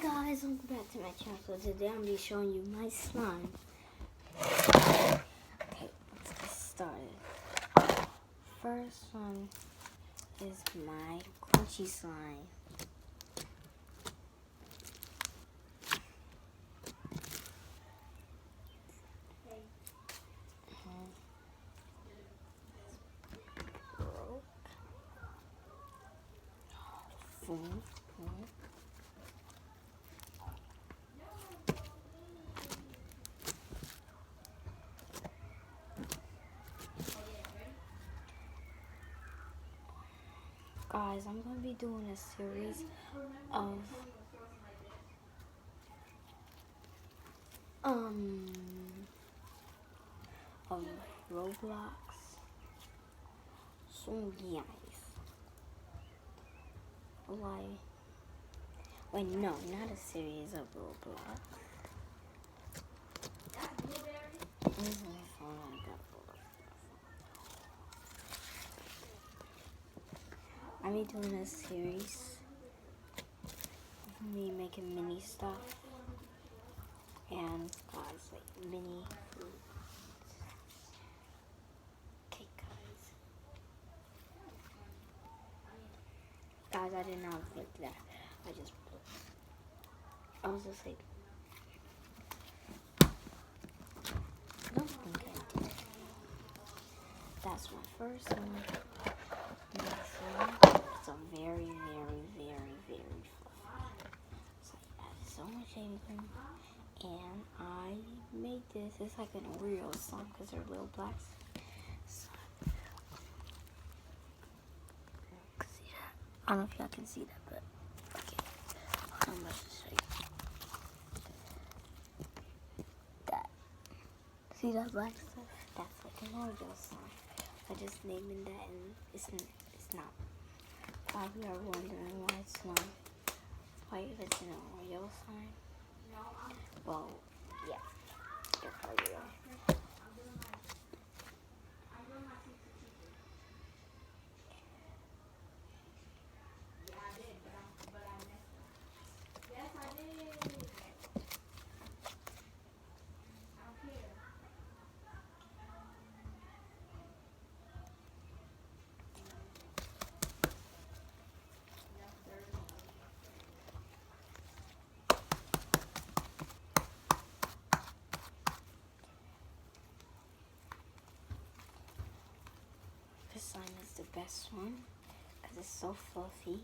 Hi guys, welcome back to my channel. So today I'm going to be showing you my slime. Okay, let's get started. First one is my crunchy slime. Guys, I'm going to be doing a series of Roblox. So guys, wait, no, not a series of Roblox. Where's my phone? I got I'm be doing a series of me making mini stuff and guys, like mini food. Okay, guys, I did not think that. I was just like, I don't think I did. That's my first one. Next one, it's a very fluffy. So I added so much shaving cream, and I made this. It's like an Oreo slime because they're little blacks. See that? I don't know if y'all can see that, but okay. I'm going to show you that. See that black stuff? That's like an Oreo slime. I just named it that, and it's not. Probably are wondering why it's not. Why it's an Oreo slime? Well, yeah. You're probably right. This slime is the best one because it's so fluffy.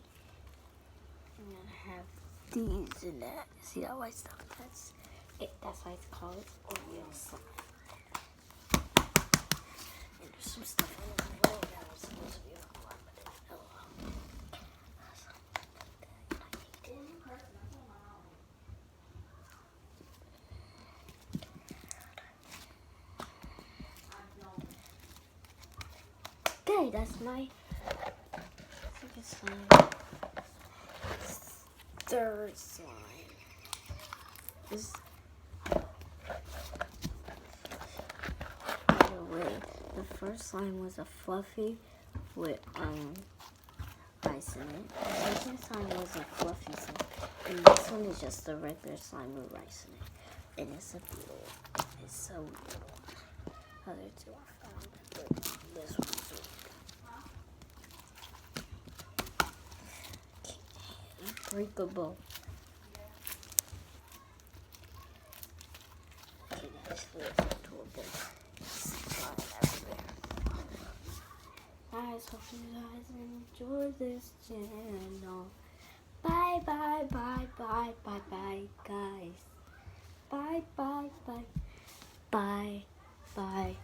I'm gonna have these in that. See that white stuff? That's it. That's why it's called Oreo slime. And there's some stuff in the middle that was supposed to be on the bottom, but it fell out. Okay, that's my second slime. Third slime is, by the way, the first slime was a fluffy with rice in it. The second slime was a fluffy slime, and this one is just a regular slime with rice in it. And it's a beautiful. It's so beautiful. Other two I found, but this one's really good. Unbreakable. Okay, guys, let's go to a bit. Guys, hope you guys enjoy this channel. Bye, guys. Bye.